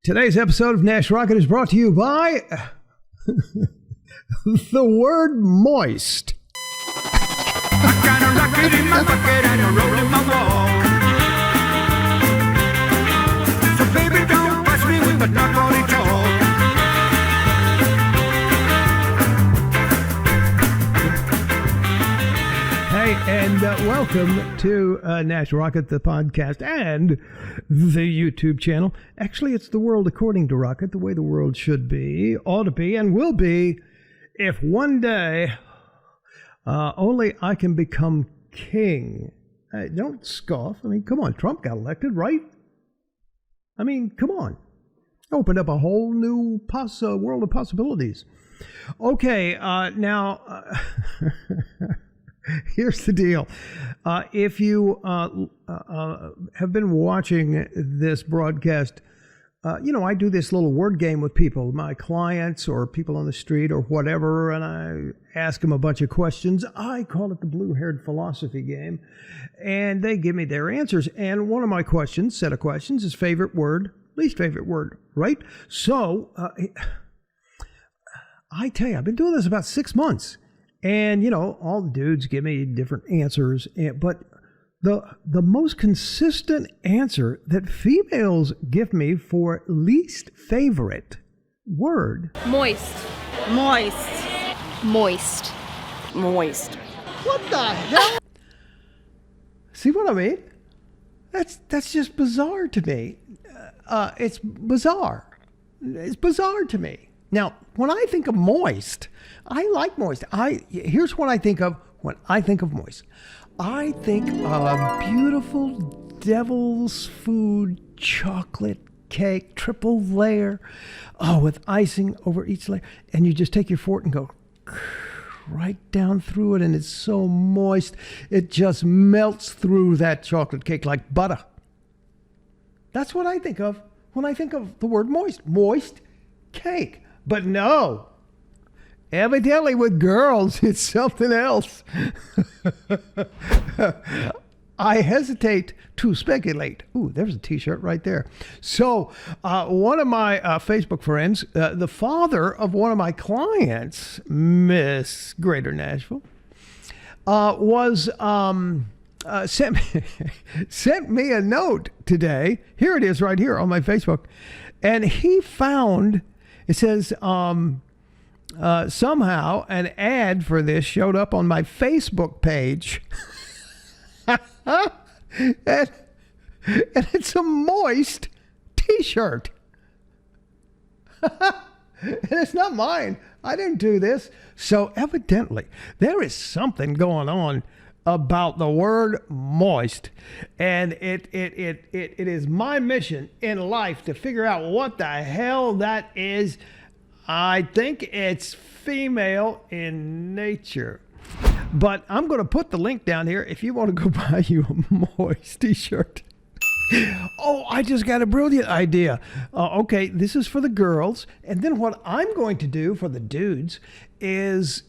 Today's episode of Nash Rocket is brought to you by the word moist. I got a rocket in my bucket and a roll in my wall. So baby, don't touch me with the knuckly talk. Hey, and welcome to Nash Rocket, the podcast, and the YouTube channel. Actually, it's the world according to Rocket, the way the world should be, ought to be, and will be if one day only I can become king. Don't scoff. I mean, come on, Trump got elected, right? I mean, come on. Opened up a whole new world of possibilities. Okay, now... here's the deal. If you have been watching this broadcast, I do this little word game with people, my clients or people on the street or whatever, and I ask them a bunch of questions. I call it the blue-haired philosophy game, and they give me their answers. And one of my set of questions, is favorite word, least favorite word, right? So, I tell you, I've been doing this about 6 months. And, all the dudes give me different answers. But the most consistent answer that females give me for least favorite word. Moist. Moist. Moist. Moist. What the hell? See what I mean? That's just bizarre to me. It's bizarre. It's bizarre to me. Now, when I think of moist, I like moist. Here's what I think of when I think of moist. I think of a beautiful devil's food chocolate cake, triple layer, with icing over each layer. And you just take your fork and go right down through it, and it's so moist. It just melts through that chocolate cake like butter. That's what I think of when I think of the word moist. Moist cake. But no, evidently with girls, it's something else. I hesitate to speculate. Ooh, there's a t-shirt right there. So one of my Facebook friends, the father of one of my clients, Miss Greater Nashville, sent me a note today. Here it is right here on my Facebook. And he found... It says, somehow an ad for this showed up on my Facebook page. and it's a moist t-shirt. And it's not mine. I didn't do this. So evidently, there is something going on about the word moist. And it is my mission in life to figure out what the hell that is. I think it's female in nature. But I'm going to put the link down here if you want to go buy you a moist t-shirt. Oh, I just got a brilliant idea. Okay, this is for the girls. And then what I'm going to do for the dudes is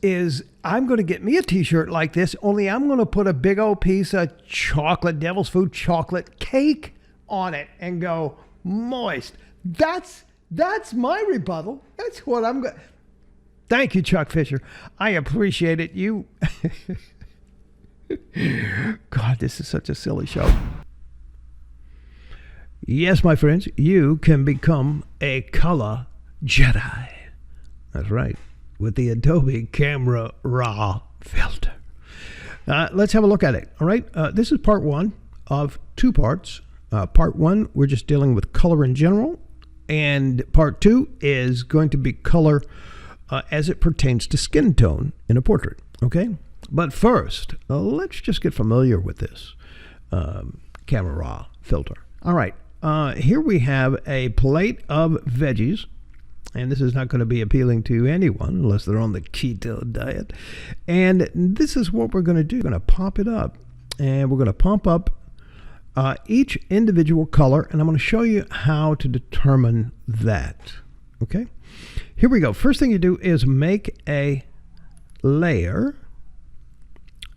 I'm going to get me a t-shirt like this, only I'm going to put a big old piece of chocolate, devil's food chocolate cake on it and go moist. That's my rebuttal. That's what I'm going. Thank you, Chuck Fisher. I appreciate it. God, this is such a silly show. Yes, my friends, you can become a color Jedi. That's right, with the Adobe Camera Raw Filter. Let's have a look at it, all right? This is part one of two parts. Part one, we're just dealing with color in general, and part two is going to be color as it pertains to skin tone in a portrait, okay? But first, let's just get familiar with this Camera Raw Filter. All right. Here we have a plate of veggies, and this is not going to be appealing to anyone unless they're on the keto diet. And this is what we're going to do. We're going to pop it up, and we're going to pump up each individual color, and I'm going to show you how to determine that. Okay? Here we go. First thing you do is make a layer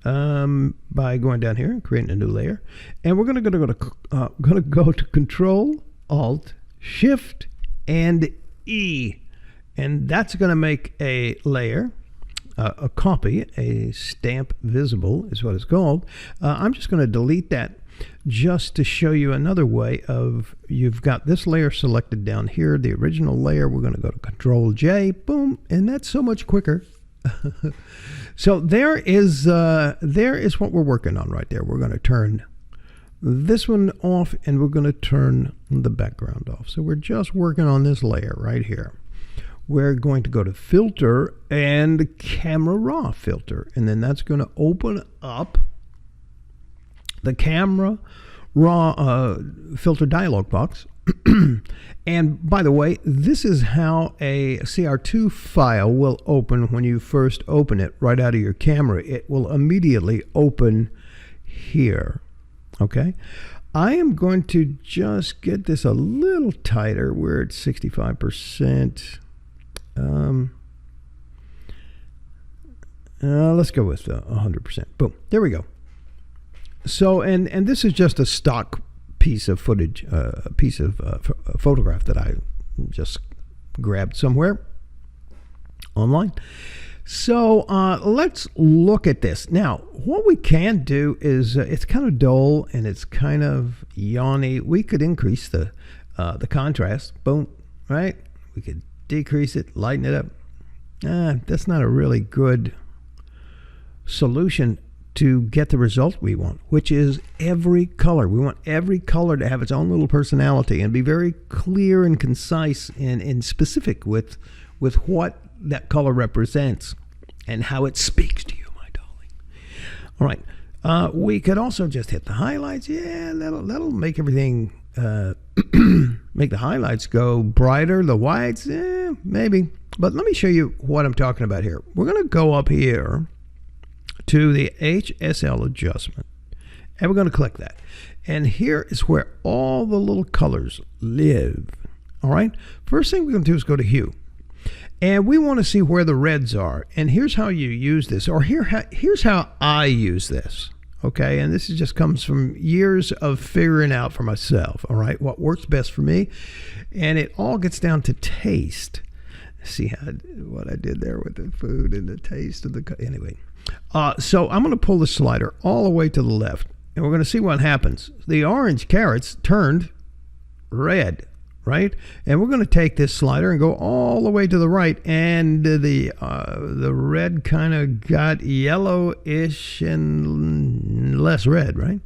by going down here and creating a new layer, and we're going to go to Control Alt Shift and E. And that's going to make a layer, a copy, a stamp visible is what it's called. I'm just going to delete that just to show you another way of, you've got this layer selected down here, the original layer. We're going to go to Control J, boom, and that's so much quicker. So there is what we're working on right there. We're going to turn this one off, and we're going to turn the background off. So we're just working on this layer right here. We're going to go to Filter and Camera Raw Filter, and then that's going to open up the Camera Raw Filter dialog box. And by the way, this is how a CR2 file will open when you first open it right out of your camera. It will immediately open here. Okay, I am going to just get this a little tighter. We're at 65%. Let's go with 100%. Boom, there we go. So, and this is just a stock piece of footage, piece of photograph that I just grabbed somewhere online. So let's look at this. Now, what we can do is, it's kind of dull and it's kind of yawny. We could increase the contrast. Boom, right? We could decrease it, lighten it up. That's not a really good solution to get the result we want, which is every color. We want every color to have its own little personality and be very clear and concise and specific with what that color represents and how it speaks to you, my darling. All right. We could also just hit the highlights. Yeah, that'll make everything, make the highlights go brighter. The whites, maybe. But let me show you what I'm talking about here. We're going to go up here to the HSL adjustment, and we're going to click that. And here is where all the little colors live. All right. First thing we're going to do is go to hue. And we want to see where the reds are. And here's how you use this, or here's how I use this. Okay, and this just comes from years of figuring out for myself, all right, what works best for me. And it all gets down to taste. See what I did there with the food and the taste of the, anyway. So I'm going to pull the slider all the way to the left, and we're going to see what happens. The orange carrots turned red, right? And we're going to take this slider and go all the way to the right, and the red kind of got yellowish and less red, right?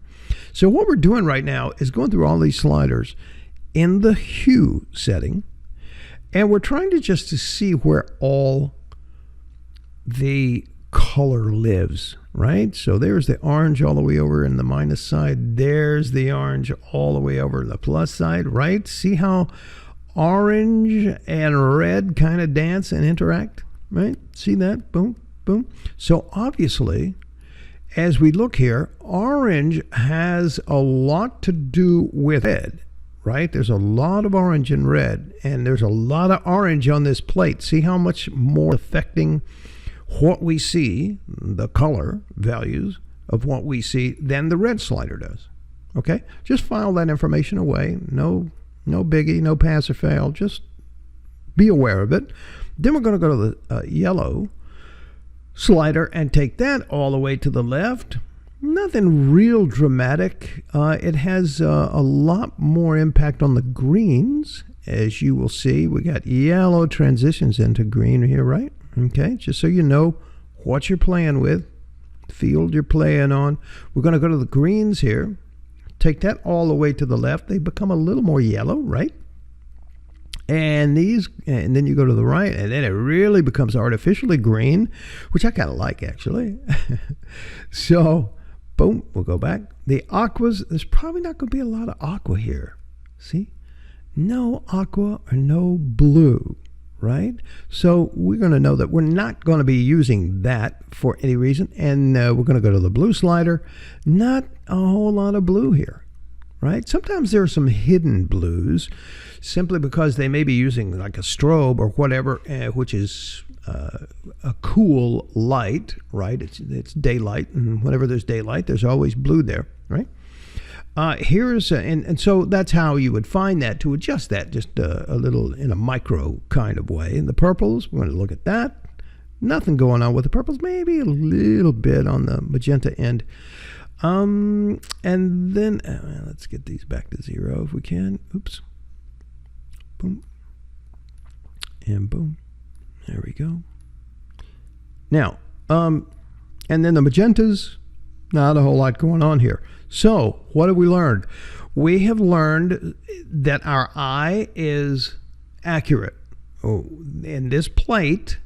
So what we're doing right now is going through all these sliders in the hue setting, and we're trying to just to see where all the color lives, right? So there's the orange all the way over in the minus side. There's the orange all the way over the plus side, right? See how orange and red kind of dance and interact, right? See that? Boom, boom. So obviously, as we look here, orange has a lot to do with red, right? There's a lot of orange and red, and there's a lot of orange on this plate. See how much more affecting what we see, the color values of what we see, than the red slider does. Okay, just file that information away. No biggie, no pass or fail. Just be aware of it. Then we're going to go to the yellow slider and take that all the way to the left. Nothing real dramatic. It has a lot more impact on the greens, as you will see. We got yellow transitions into green here, right? Okay, just so you know what you're playing with, field you're playing on. We're going to go to the greens here. Take that all the way to the left. They become a little more yellow, right? And then you go to the right, and then it really becomes artificially green, which I kind of like, actually. So, boom, we'll go back. The aquas, there's probably not going to be a lot of aqua here. See? No aqua or no blue. Right? So we're going to know that we're not going to be using that for any reason. And we're going to go to the blue slider. Not a whole lot of blue here, right? Sometimes there are some hidden blues simply because they may be using like a strobe or whatever, which is a cool light, right? It's daylight, and whenever there's daylight, there's always blue there, right? And so that's how you would find that to adjust that just a little in a micro kind of way. And the purples, we're going to look at that. Nothing going on with the purples, maybe a little bit on the magenta end. And then let's get these back to 0 if we can. Oops. Boom. And boom. There we go. Now, and then the magentas, not a whole lot going on here. So, what have we learned? We have learned that our eye is accurate. Oh, in this plate,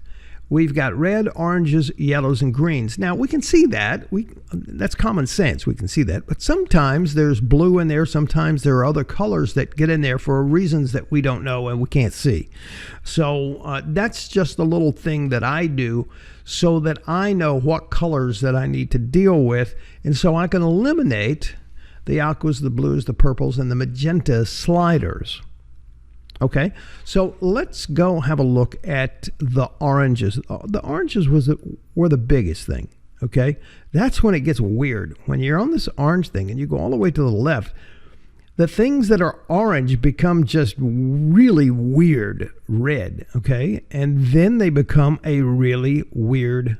we've got red, oranges, yellows, and greens. Now, we can see that. That's common sense. We can see that. But sometimes there's blue in there. Sometimes there are other colors that get in there for reasons that we don't know and we can't see. So that's just a little thing that I do so that I know what colors that I need to deal with. And so I can eliminate the aquas, the blues, the purples, and the magenta sliders. Okay, so let's go have a look at the oranges. The oranges were the biggest thing, okay? That's when it gets weird. When you're on this orange thing and you go all the way to the left, the things that are orange become just really weird red, okay? And then they become a really weird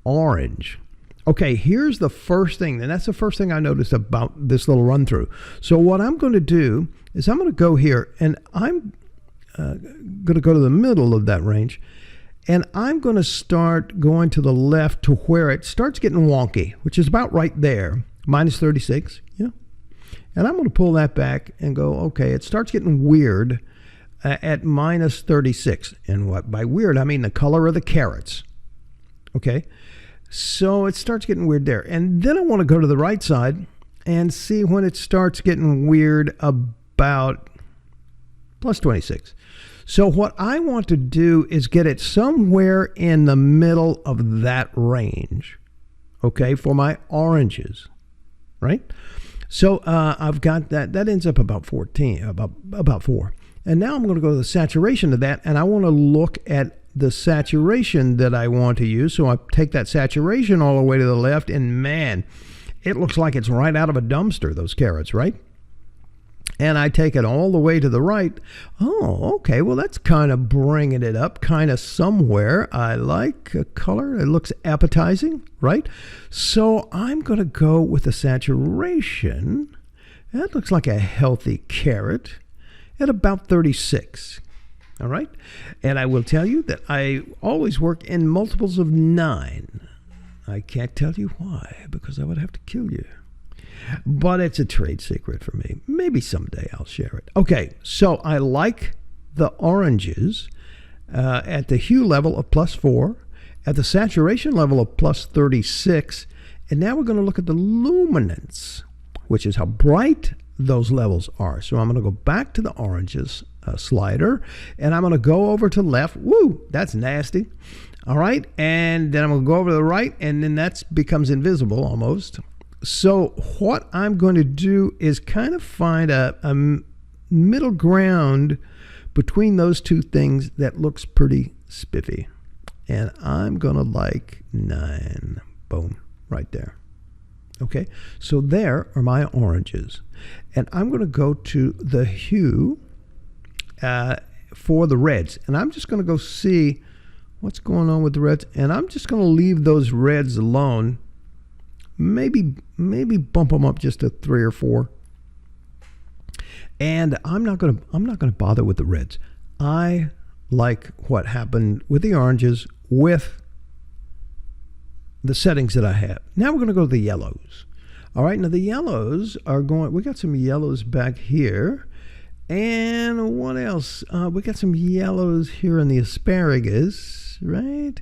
orange. Okay, here's the first thing, and that's the first thing I noticed about this little run through. So what I'm going to do is I'm going to go here, and I'm going to go to the middle of that range, and I'm going to start going to the left to where it starts getting wonky, which is about right there, minus 36, yeah. And I'm going to pull that back and go, okay, it starts getting weird at minus 36. And what by weird, I mean the color of the carrots, okay? So it starts getting weird there. And then I want to go to the right side and see when it starts getting weird about plus 26. So what I want to do is get it somewhere in the middle of that range, okay, for my oranges, right? So I've got that. That ends up about 14, about 4. And now I'm going to go to the saturation of that, and I want to look at the saturation that I want to use. So I take that saturation all the way to the left, and man, it looks like it's right out of a dumpster, those carrots, right? And I take it all the way to the right. Oh, okay, well, that's kind of bringing it up kind of somewhere. I like a color. It looks appetizing, right? So I'm going to go with the saturation. That looks like a healthy carrot at about 36. All right? And I will tell you that I always work in multiples of 9. I can't tell you why, because I would have to kill you. But it's a trade secret for me. Maybe someday I'll share it. Okay, so I like the oranges at the hue level of plus 4, at the saturation level of plus 36, and now we're going to look at the luminance, which is how bright those levels are. So I'm going to go back to the oranges slider, and I'm going to go over to left. Woo, that's nasty. All right, and then I'm going to go over to the right, and then that becomes invisible almost. So what I'm going to do is kind of find a middle ground between those two things that looks pretty spiffy. And I'm going to like 9. Boom, right there. Okay, so there are my oranges. And I'm going to go to the hue for the reds. And I'm just going to go see what's going on with the reds. And I'm just going to leave those reds alone. Maybe bump them up just to 3 or 4. And I'm not gonna bother with the reds. I like what happened with the oranges with the settings that I have. Now we're gonna go to the yellows. All right, now the yellows are going. We got some yellows back here, and what else? We got some yellows here in the asparagus, right?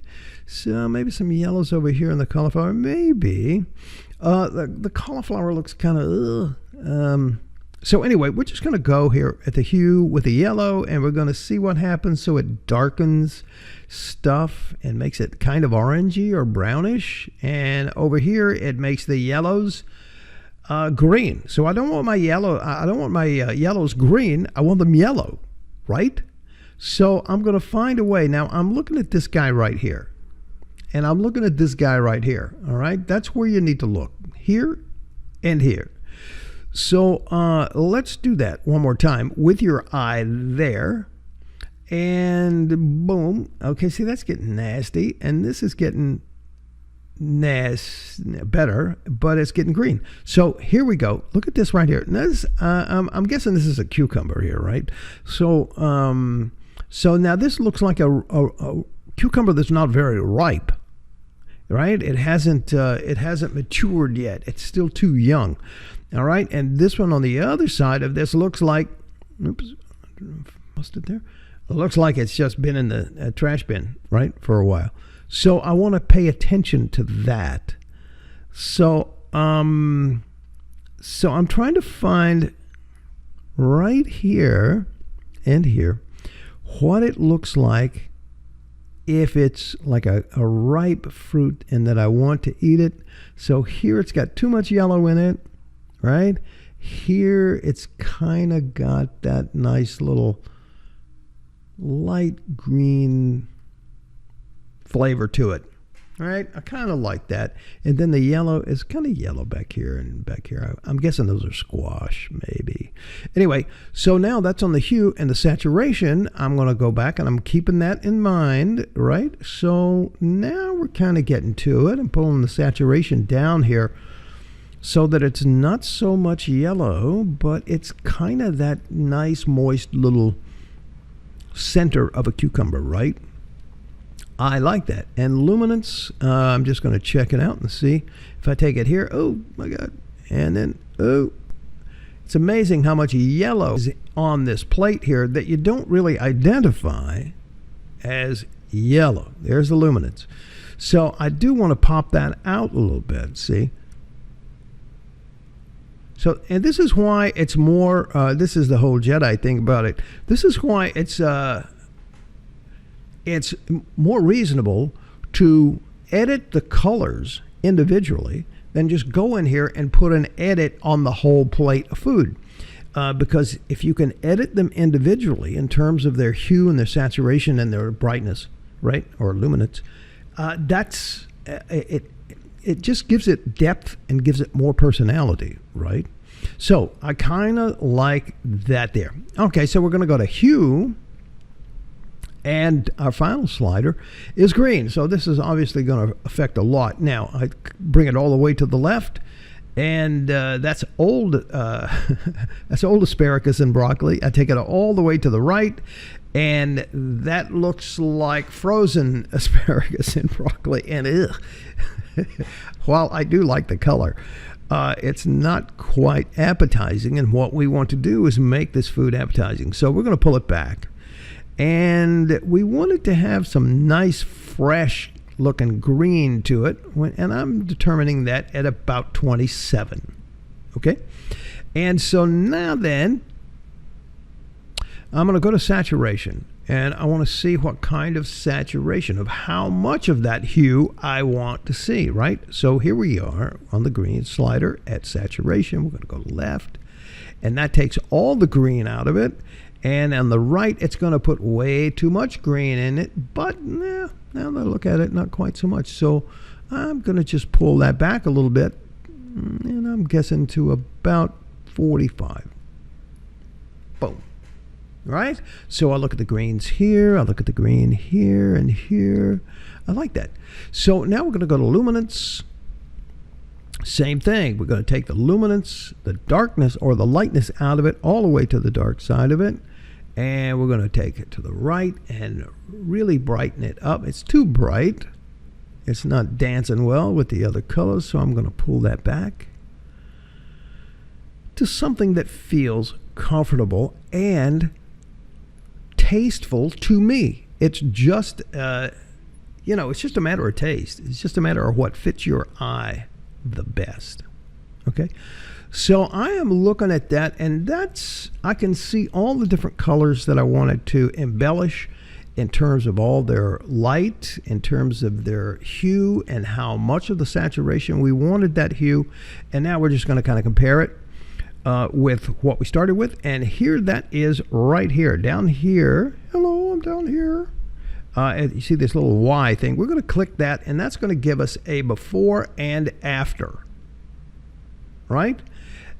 So maybe some yellows over here in the cauliflower. Maybe. The cauliflower looks kind of... So anyway, we're just going to go here at the hue with the yellow, and we're going to see what happens. So it darkens stuff and makes it kind of orangey or brownish. And over here, it makes the yellows green. So I don't want my yellows green. I want them yellow, right? So I'm going to find a way. Now I'm looking at this guy right here. And I'm looking at this guy right here, all right? That's where you need to look, here and here. So let's do that one more time with your eye there. And boom. Okay, see, that's getting nasty. And this is getting better, but it's getting green. So here we go. Look at this right here. Now this, I'm guessing this is a cucumber here, right? So so now this looks like a cucumber that's not very ripe, right? It hasn't matured yet. It's still too young. All right, and this one on the other side of this looks like, oops, lost it there. It looks like it's just been in the trash bin, right, for a while. So I want to pay attention to that. So so I'm trying to find right here and here what it looks like if it's like a ripe fruit and that I want to eat it. So here it's got too much yellow in it, right? Here it's kind of got that nice little light green flavor to it. All right, I kind of like that. And then the yellow is kind of yellow back here and back here. I'm guessing those are squash, maybe. Anyway, so now that's on the hue and the saturation. I'm going to go back and I'm keeping that in mind, right? So now we're kind of getting to it. I'm pulling the saturation down here so that it's not so much yellow, but it's kind of that nice, moist little center of a cucumber, right? I like that. And luminance, I'm just going to check it out and see. If I take it here, oh my God. And then, oh, it's amazing how much yellow is on this plate here that you don't really identify as yellow. There's the luminance. So I do want to pop that out a little bit, see? So, and this is why it's more, this is the whole Jedi thing about it. This is why it's more reasonable to edit the colors individually than just go in here and put an edit on the whole plate of food. Because if you can edit them individually in terms of their hue and their saturation and their brightness, right, or luminance, that's it just gives it depth and gives it more personality, right? So I kind of like that there. Okay, so we're going to go to hue. And our final slider is green. So this is obviously going to affect a lot. Now, I bring it all the way to the left. And that's old that's old asparagus and broccoli. I take it all the way to the right. And that looks like frozen asparagus and broccoli. And ugh. While I do like the color, it's not quite appetizing. And what we want to do is make this food appetizing. So we're going to pull it back. And we wanted to have some nice, fresh looking green to it. And I'm determining that at about 27. Okay? And so now then, I'm going to go to saturation. And I want to see what kind of saturation, of how much of that hue I want to see, right? So here we are on the green slider at saturation. We're going to go left. And that takes all the green out of it. And on the right, it's going to put way too much green in it. But now that I look at it, not quite so much. So I'm going to just pull that back a little bit. And I'm guessing to about 45. Boom. Right? So I look at the greens here. I look at the green here and here. I like that. So now we're going to go to luminance. Same thing. We're going to take the luminance, the darkness or the lightness out of it all the way to the dark side of it. And we're going to take it to the right and really brighten it up. It's too bright. It's not dancing well with the other colors, so I'm going to pull that back to something that feels comfortable and tasteful to me. It's just, it's just a matter of taste. It's just a matter of what fits your eye the best. Okay? So I am looking at that, and I can see all the different colors that I wanted to embellish in terms of all their light, in terms of their hue, and how much of the saturation we wanted that hue. And now we're just going to kind of compare it with what we started with. And here that is right here. Down here. Hello, I'm down here. You see this little Y thing. We're going to click that, and that's going to give us a before and after. Right?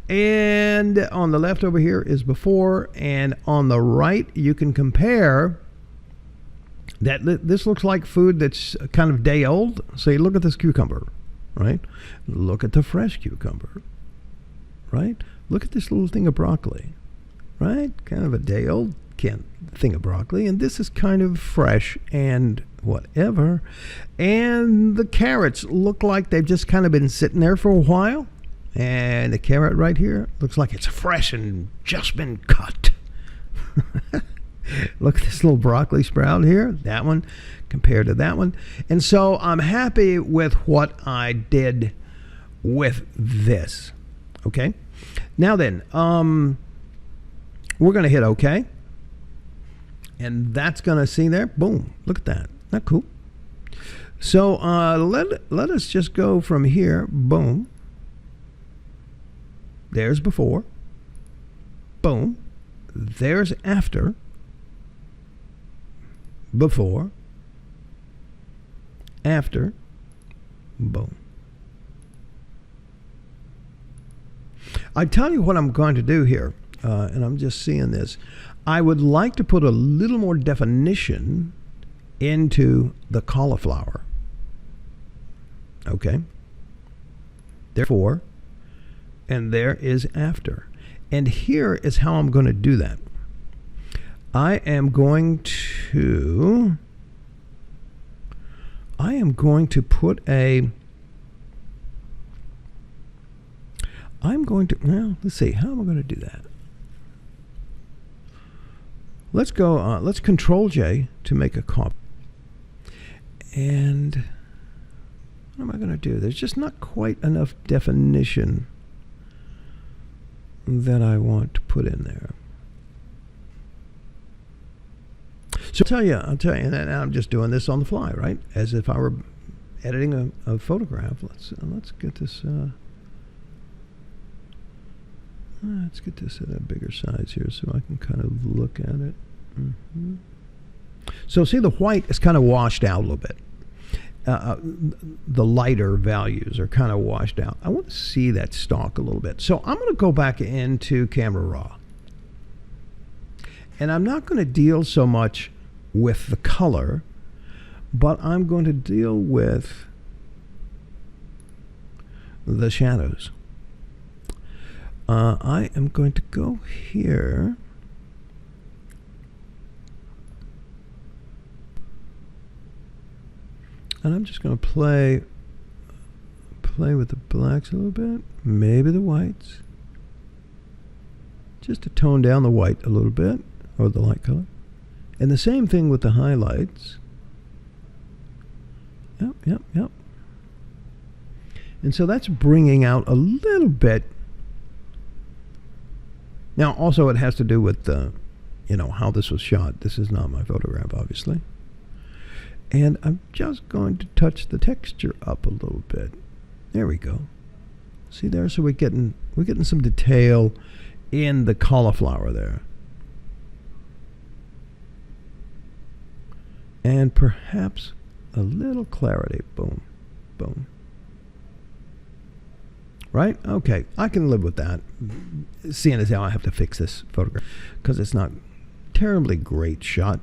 And on the left over here is before, and on the right you can compare that. This looks like food that's kind of day old. So you look at this cucumber, right? Look at the fresh cucumber, right? Look at this little thing of broccoli, right? Kind of a day old thing of broccoli, and this is kind of fresh and whatever. And the carrots look like they've just kind of been sitting there for a while. And the carrot right here looks like it's fresh and just been cut. Look at this little broccoli sprout here, that one compared to that one. And so I'm happy with what I did with this. Okay. Now then, we're going to hit OK. And that's going to see there. Boom. Look at that. Isn't that cool? So let us just go from here. Boom. There's before. Boom. There's after. Before. After. Boom. I tell you what I'm going to do here, and I'm just seeing this. I would like to put a little more definition into the cauliflower. Okay. Therefore, and there is after. And here is how I'm going to do that. I am going to put a, well, let's see, how am I going to do that? Let's go, let's Control J to make a copy. And what am I going to do? There's just not quite enough definition that I want to put in there. So I'll tell you, and I'm just doing this on the fly, right? As if I were editing a photograph. Let's get this. Let's get this at a bigger size here, so I can kind of look at it. Mm-hmm. So see, the white is kind of washed out a little bit. The lighter values are kind of washed out. I want to see that stalk a little bit. So I'm going to go back into Camera Raw. And I'm not going to deal so much with the color, but I'm going to deal with the shadows. I am going to go here. And I'm just going to play with the blacks a little bit, maybe the whites, just to tone down the white a little bit, or the light color. And the same thing with the highlights. Yep. And so that's bringing out a little bit. Now, also it has to do with how this was shot. This is not my photograph, obviously. And I'm just going to touch the texture up a little bit. There we go. See there? So we're getting some detail in the cauliflower there. And perhaps a little clarity. Boom. Boom. Right? Okay. I can live with that. Seeing as how I have to fix this photograph, because it's not terribly great shot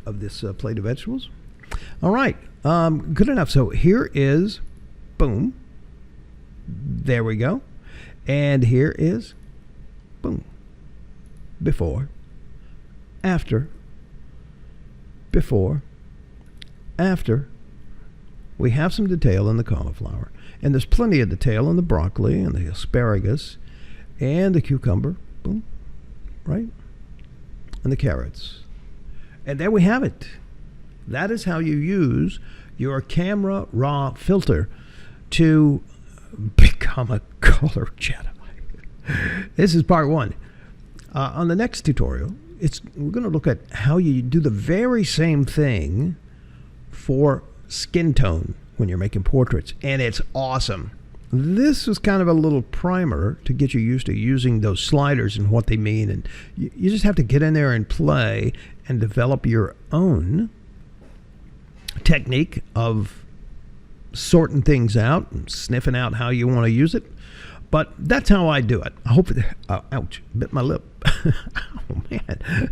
of this plate of vegetables. All right. Good enough. So here is, boom. There we go. And here is, boom. Before. After. Before. After. We have some detail in the cauliflower. And there's plenty of detail in the broccoli and the asparagus and the cucumber. Boom. Right? And the carrots. And there we have it. That is how you use your Camera Raw filter to become a color Jedi. This is part one. On the next tutorial, we're going to look at how you do the very same thing for skin tone when you're making portraits, and it's awesome. This is kind of a little primer to get you used to using those sliders and what they mean, and you just have to get in there and play and develop your own technique of sorting things out and sniffing out how you want to use it. But that's how I do it. I hope it, ouch, bit my lip. Oh, man.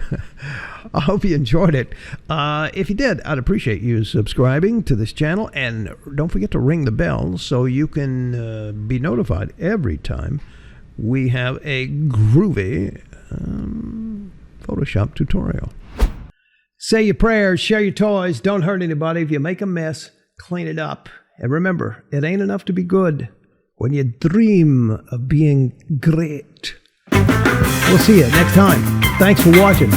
I hope you enjoyed it. If you did, I'd appreciate you subscribing to this channel. And don't forget to ring the bell so you can be notified every time we have a groovy Photoshop tutorial. Say your prayers, share your toys, don't hurt anybody. If you make a mess, clean it up. And remember, it ain't enough to be good when you dream of being great. We'll see you next time. Thanks for watching.